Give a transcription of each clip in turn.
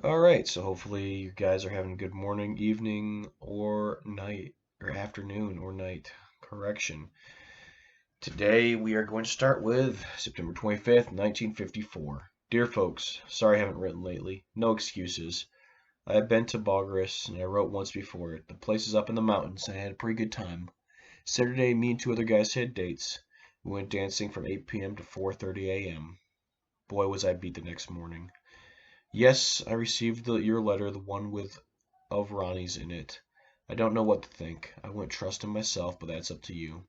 All right, so hopefully you guys are having a good morning, evening, or night, or afternoon, or night. Correction. Today we are going to start with September 25th, 1954. Dear folks, sorry I haven't written lately. No excuses. I have been to Balgras, and I wrote once before it. The place is up in the mountains, and I had a pretty good time. Saturday, me and two other guys had dates. We went dancing from 8 p.m. to 4:30 a.m. Boy, was I beat the next morning. Yes, I received your letter, the one with of Ronnie's in it. I don't know what to think. I wouldn't trust him myself, but that's up to you.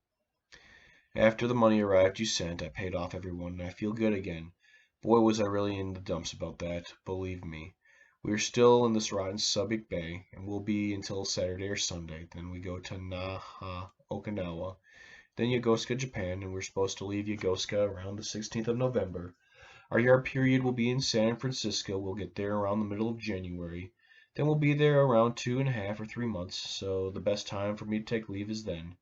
After the money arrived you sent, I paid off everyone, and I feel good again. Boy, was I really in the dumps about that, believe me. We are still in this rotten Subic Bay, and will be until Saturday or Sunday. Then we go to Naha, Okinawa, then Yokosuka, Japan, and we're supposed to leave Yokosuka around the 16th of November. Our yard period will be in San Francisco. We'll get there around the middle of January. Then we'll be there around 2.5 or 3 months, so the best time for me to take leave is then.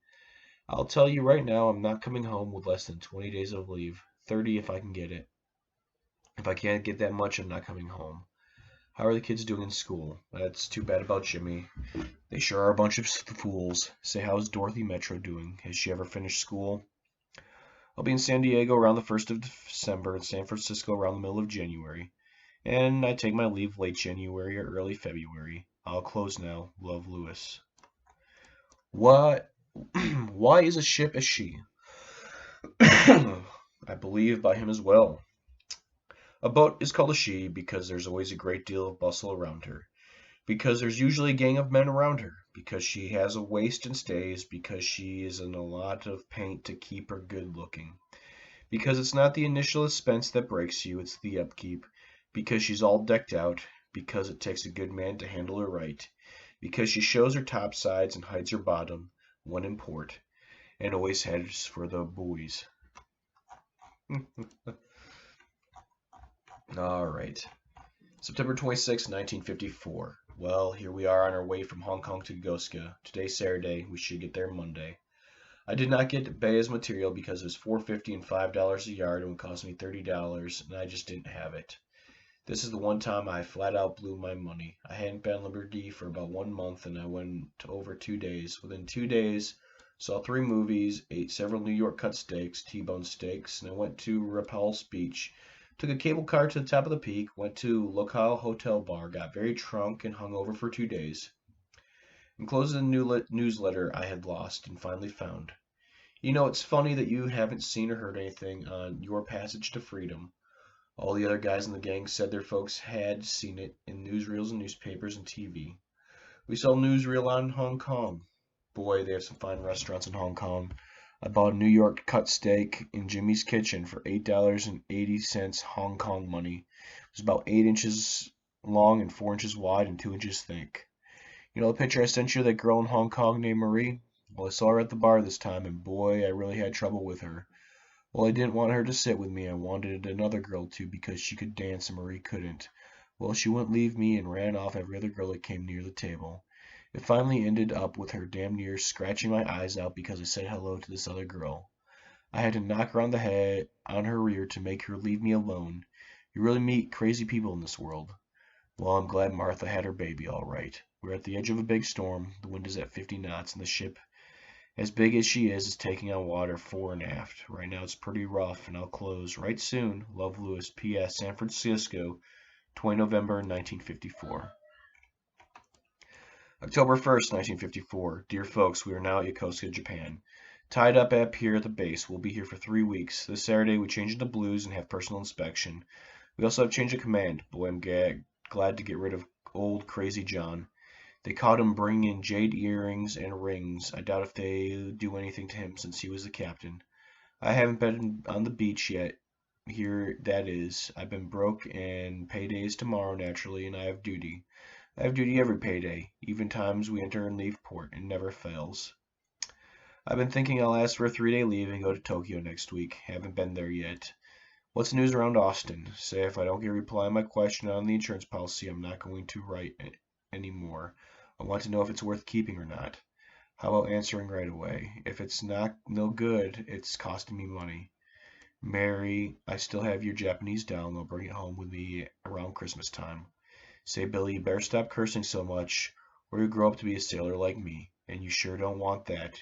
I'll tell you right now, I'm not coming home with less than 20 days of leave. 30 if I can get it. If I can't get that much, I'm not coming home. How are the kids doing in school? That's too bad about Jimmy. They sure are a bunch of fools. Say, how's Dorothy Metro doing? Has she ever finished school? I'll be in San Diego around the 1st of December and San Francisco around the middle of January. And I take my leave late January or early February. I'll close now. Love, Lewis. What? Why is a ship a she? I believe by him as well. A boat is called a she because there's always a great deal of bustle around her, because there's usually a gang of men around her, because she has a waist and stays, because she is in a lot of paint to keep her good looking, because it's not the initial expense that breaks you, it's the upkeep, because she's all decked out, because it takes a good man to handle her right, because she shows her top sides and hides her bottom when in port, and always heads for the buoys. All right. September 26, 1954. Well, here we are on our way from Hong Kong to Yokosuka. Today's Saturday. We should get there Monday. I did not get Baya's material because it was $4.50 and $5 a yard and would cost me $30, and I just didn't have it. This is the one time I flat out blew my money. I hadn't been at Liberty for about 1 month, and I went over 2 days. Within 2 days, saw three movies, ate several New York cut steaks, T-bone steaks, and I went to Repulse Beach. Took a cable car to the top of the peak, went to locale hotel bar, got very drunk, and hung over for 2 days. Enclosed in the newsletter I had lost and finally found. You know, it's funny that you haven't seen or heard anything on Your Passage to Freedom. All the other guys in the gang said their folks had seen it in newsreels and newspapers and TV. We saw newsreel on Hong Kong. Boy, they have some fine restaurants in Hong Kong. I bought a New York cut steak in Jimmy's Kitchen for $8.80 Hong Kong money. It was about 8 inches long and 4 inches wide and 2 inches thick. You know the picture I sent you of that girl in Hong Kong named Marie? Well, I saw her at the bar this time, and boy, I really had trouble with her. Well, I didn't want her to sit with me. I wanted another girl to because she could dance and Marie couldn't. Well, she wouldn't leave me and ran off every other girl that came near the table. It finally ended up with her damn near scratching my eyes out because I said hello to this other girl. I had to knock her on the head on her rear to make her leave me alone. You really meet crazy people in this world. Well, I'm glad Martha had her baby all right. We're at the edge of a big storm. The wind is at 50 knots, and the ship, as big as she is taking on water fore and aft. Right now it's pretty rough, and I'll close right soon. Love, Lewis. P.S. San Francisco, 20 November 1954. October 1st, 1954. Dear folks, we are now at Yokosuka, Japan. Tied up up here at the base. We'll be here for 3 weeks. This Saturday we change into blues and have personal inspection. We also have change of command. Boy, I'm glad to get rid of old crazy John. They caught him bringing in jade earrings and rings. I doubt if they do anything to him since he was the captain. I haven't been on the beach yet. Here, that is. I've been broke, and payday's tomorrow, naturally, and I have duty. I have duty every payday, even times we enter and leave port. It never fails. I've been thinking I'll ask for a 3-day leave and go to Tokyo next week. Haven't been there yet. What's the news around Austin? Say if I don't get a reply on my question on the insurance policy, I'm not going to write it anymore. I want to know if it's worth keeping or not. How about answering right away? If it's not no good, it's costing me money. Mary, I still have your Japanese doll and I'll bring it home with me around Christmas time. Say, Billy, you better stop cursing so much, or you'll grow up to be a sailor like me, and you sure don't want that.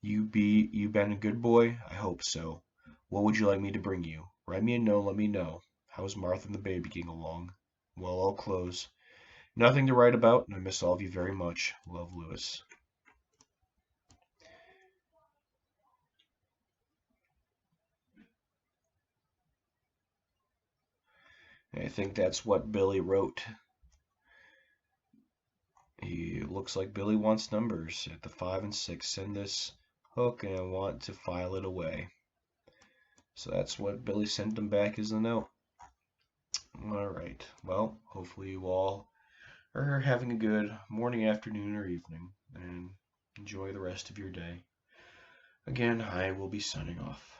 You been a good boy? I hope so. What would you like me to bring you? Write me a note, let me know. How's Martha and the baby getting along? Well, I'll close. Nothing to write about, and I miss all of you very much. Love, Lewis. And I think that's what Billy wrote. He looks like Billy wants numbers at the 5 and 6. Send this hook, and I want to file it away. So that's what Billy sent him back as a note. All right. Well, hopefully you all are having a good morning, afternoon, or evening, and enjoy the rest of your day. Again, I will be signing off.